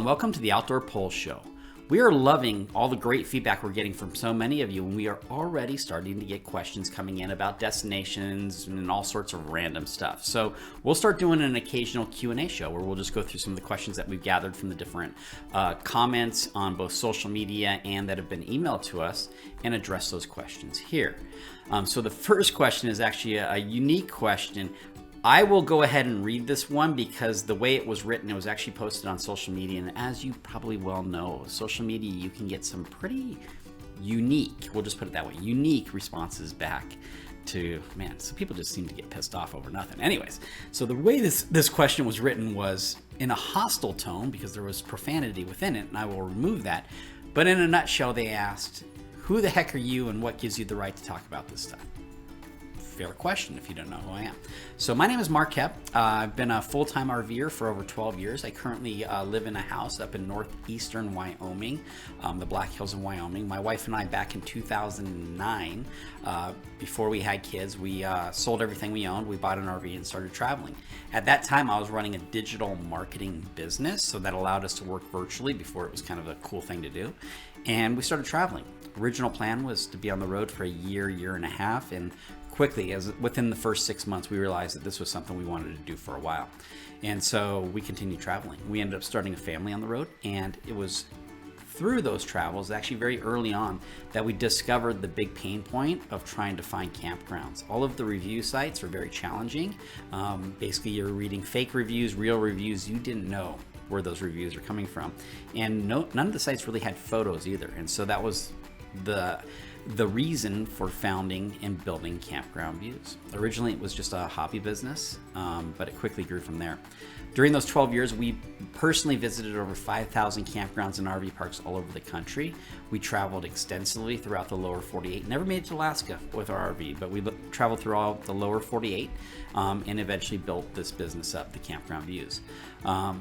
welcome to the Outdoor Poll Show. We are loving all the great feedback we're getting from so many of you, and we are already starting to get questions coming in about destinations and all sorts of random stuff. So we'll start doing an occasional Q&A show where we'll just go through some of the questions that we've gathered from the different comments on both social media and that have been emailed to us and address those questions here. So the first question is actually a unique question. I will go ahead and read this one because the way it was written, it was actually posted on social media. And as you probably well know, social media, you can get some pretty unique, we'll just put it that way, unique responses back to, man, some people just seem to get pissed off over nothing. Anyways, so the way this question was written was in a hostile tone because there was profanity within it, and I will remove that. But in a nutshell, they asked, who the heck are you and what gives you the right to talk about this stuff? Fair question if you don't know who I am. So my name is Mark Koep. I've been a full-time RVer for over 12 years. I currently live in a house up in northeastern Wyoming, the Black Hills of Wyoming. My wife and I, back in 2009, before we had kids, we sold everything we owned. We bought an RV and started traveling. At that time, I was running a digital marketing business, so that allowed us to work virtually before it was kind of a cool thing to do. And we started traveling. Original plan was to be on the road for a year and a half, and quickly, as within the first 6 months, we realized that this was something we wanted to do for a while. And so we continued traveling. We ended up starting a family on the road, and it was through those travels, actually very early on, that we discovered the big pain point of trying to find campgrounds. All of the review sites are very challenging. Basically, you're reading fake reviews, real reviews. You didn't know where those reviews are coming from. And none of the sites really had photos either. And so that was the reason for founding and building Campground Views. Originally, it was just a hobby business, but it quickly grew from there. During those 12 years, we personally visited over 5,000 campgrounds and RV parks all over the country. We traveled extensively throughout the lower 48. Never made it to Alaska with our RV, but we traveled through all the lower 48 and eventually built this business up, the Campground Views.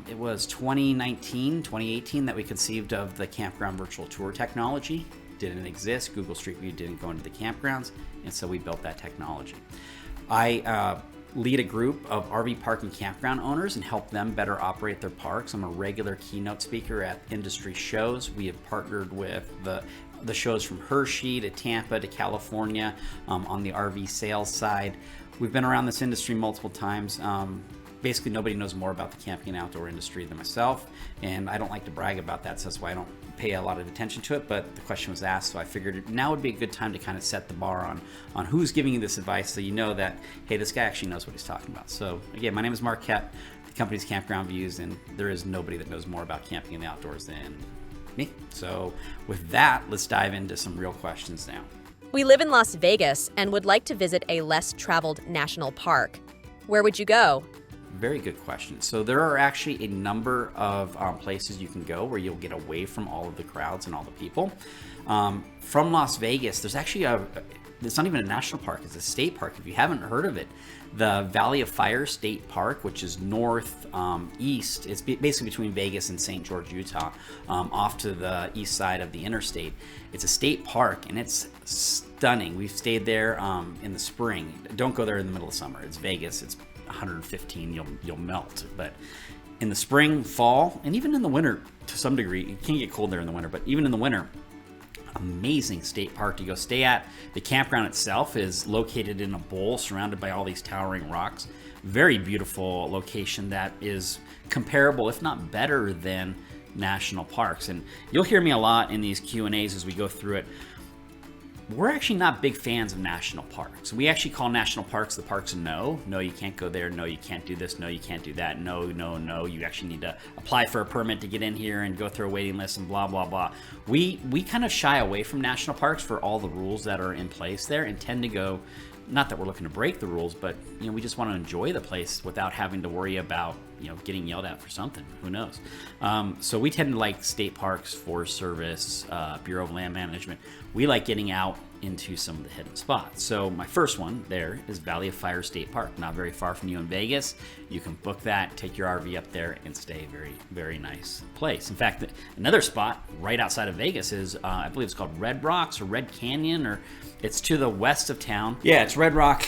It was 2018 that we conceived of the Campground virtual tour technology. Didn't exist. Google Street View didn't go into the campgrounds, and so we built that technology. I lead a group of RV park and campground owners and help them better operate their parks. I'm a regular keynote speaker at industry shows. We have partnered with the shows from Hershey to Tampa to California on the RV sales side. We've been around this industry multiple times. Basically, nobody knows more about the camping and outdoor industry than myself, and I don't like to brag about that, so that's why I don't pay a lot of attention to it, but the question was asked, so I figured now would be a good time to kind of set the bar on who's giving you this advice so you know that, hey, this guy actually knows what he's talking about. So again, my name is Mark Koep, the company's Campground Views, and there is nobody that knows more about camping in the outdoors than me. So with that, let's dive into some real questions now. We live in Las Vegas and would like to visit a less traveled national park. Where would you go? Very good question. So there are actually a number of places you can go where you'll get away from all of the crowds and all the people. From Las Vegas, there's actually it's not even a national park, it's a state park. If you haven't heard of it, the Valley of Fire State Park, which is northeast, it's basically between Vegas and St. George, Utah, off to the east side of the interstate. It's a state park and it's stunning. We've stayed there in the spring. Don't go there in the middle of summer. It's Vegas. It's 115, you'll melt. But in the spring, fall, and even in the winter to some degree, it can get cold there in the winter, but even in the winter, amazing state park to go stay at. The campground itself is located in a bowl surrounded by all these towering rocks. Very beautiful location that is comparable, if not better, than national parks. And you'll hear me a lot in these Q&As as we go through it. We're actually not big fans of national parks. We actually call national parks the parks no. No, you can't go there. No, you can't do this. No, you can't do that. No. You actually need to apply for a permit to get in here and go through a waiting list and blah, blah, blah. We kind of shy away from national parks for all the rules that are in place there and tend to go, not that we're looking to break the rules, but we just want to enjoy the place without having to worry about getting yelled at for something. Who knows? So we tend to like state parks, Forest Service, Bureau of Land Management. We like getting out into some of the hidden spots. So my first one there is Valley of Fire State Park, not very far from you in Vegas. You can book that, take your RV up there, and stay. Very, very nice place. In fact, another spot right outside of Vegas is, I believe it's called Red Rocks or Red Canyon, or it's to the west of town. Yeah, it's Red Rock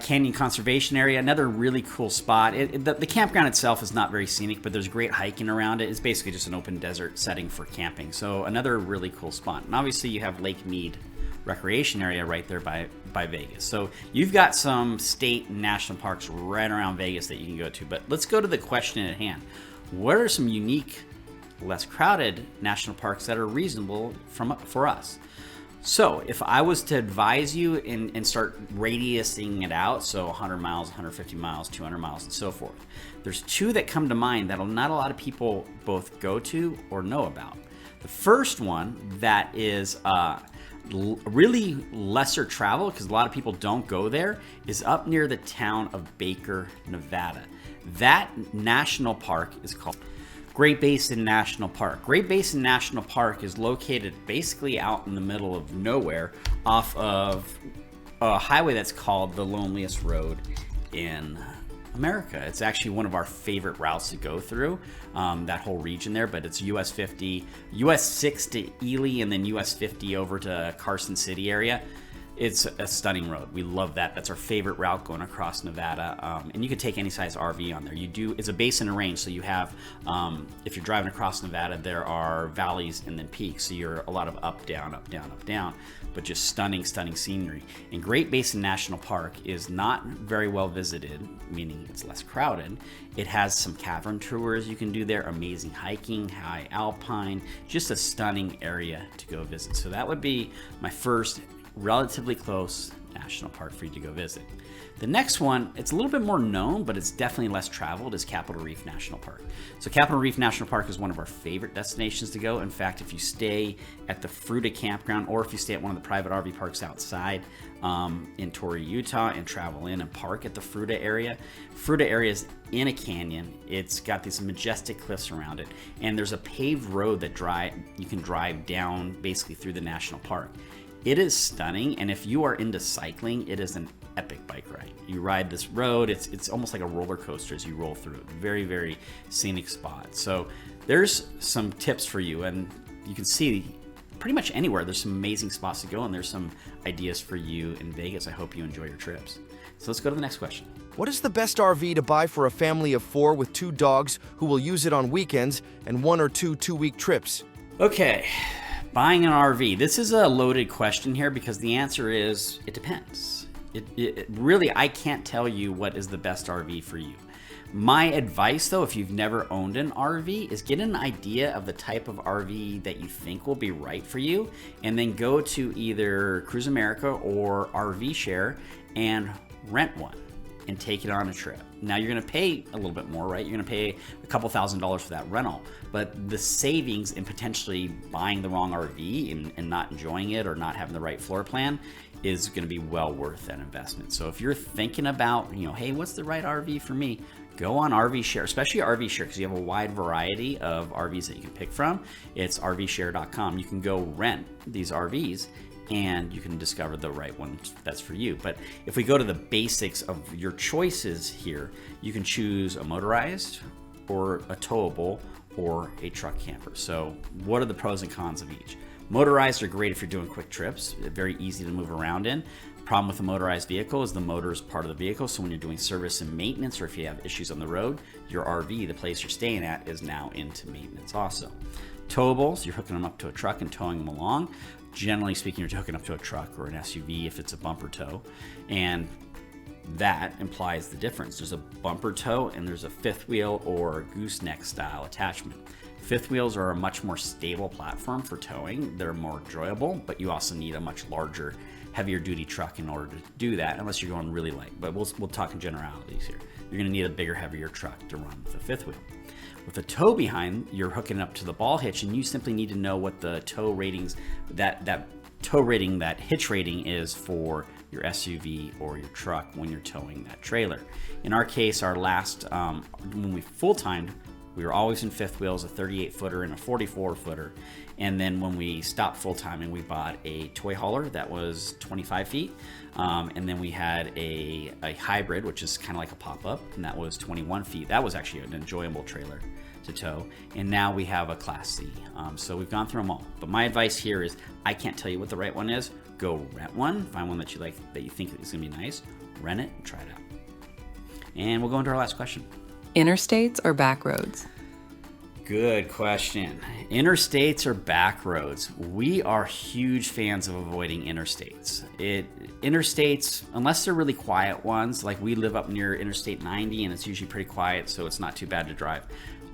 Canyon Conservation Area, another really cool spot. The campground itself itself is not very scenic, but there's great hiking around it. It's basically just an open desert setting for camping. So another really cool spot. And obviously you have Lake Mead recreation area right there by Vegas. So you've got some state and national parks right around Vegas that you can go to. But let's go to the question at hand. What are some unique, less crowded national parks that are reasonable for us? So if I was to advise you and start radiusing it out, so 100 miles, 150 miles, 200 miles, and so forth, there's two that come to mind that not a lot of people both go to or know about. The first one that is really lesser travel, because a lot of people don't go there, is up near the town of Baker, Nevada. That national park is called Great Basin National Park. Great Basin National Park is located basically out in the middle of nowhere off of a highway that's called the loneliest road in America. It's actually one of our favorite routes to go through, that whole region there, but it's US 50, US 6 to Ely, and then US 50 over to Carson City area. It's a stunning road. We love that. That's our favorite route going across Nevada. And you can take any size RV on there. It's a basin and range, so you have, if you're driving across Nevada, there are valleys and then peaks. So you're a lot of up, down, up, down, up, down, but just stunning, stunning scenery. And Great Basin National Park is not very well visited, meaning it's less crowded. It has some cavern tours you can do there, amazing hiking, high alpine, just a stunning area to go visit. So that would be my first relatively close national park for you to go visit. The next one, it's a little bit more known, but it's definitely less traveled, is Capitol Reef National Park. So Capitol Reef National Park is one of our favorite destinations to go. In fact, if you stay at the Fruita Campground, or if you stay at one of the private RV parks outside in Torrey, Utah, and travel in and park at the Fruita area is in a canyon. It's got these majestic cliffs around it, and there's a paved road that you can drive down basically through the national park. It is stunning, and if you are into cycling, it is an epic bike ride. You ride this road, it's almost like a roller coaster as you roll through it. Very, very scenic spot. So there's some tips for you, and you can see pretty much anywhere there's some amazing spots to go, and there's some ideas for you in Vegas. I hope you enjoy your trips. So let's go to the next question. What is the best RV to buy for a family of 4 with 2 dogs who will use it on weekends and 1 or 2 2-week trips? Okay. Buying an RV. This is a loaded question here because the answer is it depends. It really, I can't tell you what is the best RV for you. My advice, though, if you've never owned an RV, is get an idea of the type of RV that you think will be right for you, and then go to either Cruise America or RV Share and rent one and take it on a trip. Now you're going to pay a little bit more, right? You're going to pay a couple $1,000s for that rental, but the savings in potentially buying the wrong RV and not enjoying it or not having the right floor plan is going to be well worth that investment. So if you're thinking about, hey, what's the right RV for me? Go on RV Share, especially RV Share, because you have a wide variety of RVs that you can pick from. It's rvshare.com. You can go rent these RVs and you can discover the right one that's for you. But if we go to the basics of your choices here, you can choose a motorized or a towable or a truck camper. So what are the pros and cons of each? Motorized are great if you're doing quick trips, very easy to move around in. Problem with a motorized vehicle is the motor is part of the vehicle, so when you're doing service and maintenance, or if you have issues on the road, your RV, the place you're staying at, is now into maintenance also. Towables, you're hooking them up to a truck and towing them along. Generally speaking, you're hooking up to a truck or an SUV if it's a bumper tow, and that implies the difference. There's a bumper tow and there's a fifth wheel or gooseneck style attachment. Fifth wheels are a much more stable platform for towing. They're more enjoyable, but you also need a much larger, heavier duty truck in order to do that, unless you're going really light. But we'll talk in generalities here. You're going to need a bigger, heavier truck to run with a fifth wheel. With a tow behind, you're hooking up to the ball hitch, and you simply need to know what the tow ratings, that hitch rating is for your SUV or your truck when you're towing that trailer. In our case, our last, when we full-timed, we were always in fifth wheels, a 38-footer and a 44-footer. And then when we stopped full-timing, we bought a toy hauler that was 25 feet. And then we had a hybrid, which is kind of like a pop-up, and that was 21 feet. That was actually an enjoyable trailer to tow. And now we have a Class C. So we've gone through them all. But my advice here is, I can't tell you what the right one is. Go rent one, find one that you like, that you think is gonna be nice, rent it, and try it out. And we'll go into our last question. Interstates or backroads? Good question. Interstates or back roads? We are huge fans of avoiding interstates. Interstates, unless they're really quiet ones, like we live up near Interstate 90 and it's usually pretty quiet, so it's not too bad to drive.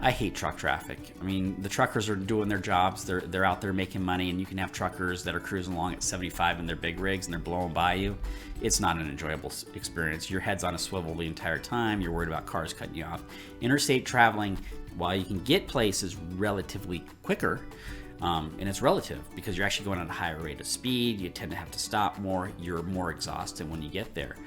I hate truck traffic. I mean, the truckers are doing their jobs. They're out there making money, and you can have truckers that are cruising along at 75 in their big rigs and they're blowing by you. It's not an enjoyable experience. Your head's on a swivel the entire time. You're worried about cars cutting you off. Interstate traveling, while you can get places relatively quicker, and it's relative because you're actually going at a higher rate of speed, you tend to have to stop more, you're more exhausted when you get there.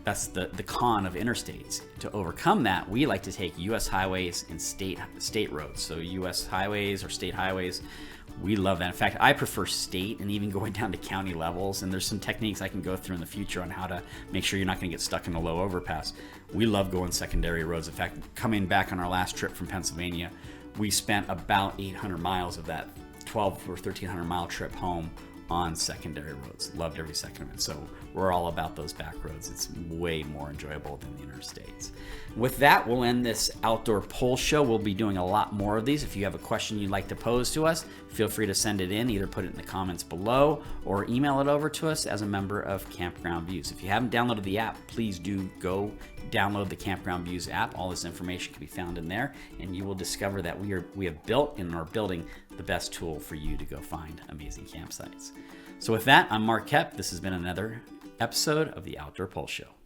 That's the con of interstates. To overcome that, we like to take U.S. highways and state roads. So U.S. highways or state highways, we love that. In fact, I prefer state and even going down to county levels. And there's some techniques I can go through in the future on how to make sure you're not going to get stuck in a low overpass. We love going secondary roads. In fact, coming back on our last trip from Pennsylvania, we spent about 800 miles of that 12 or 1,300 mile trip home on secondary roads. Loved every second of it. So we're all about those back roads. It's way more enjoyable than the interstates. With that, we'll end this outdoor poll show. We'll be doing a lot more of these. If you have a question you'd like to pose to us, feel free to send it in. Either put it in the comments below or email it over to us as a member of Campground Views. If you haven't downloaded the app, please do go download the Campground Views app. All this information can be found in there, and you will discover that we have built and are building the best tool for you to go find amazing campsites. So with that, I'm Mark Koep. This has been another episode of the Outdoor Poll Show.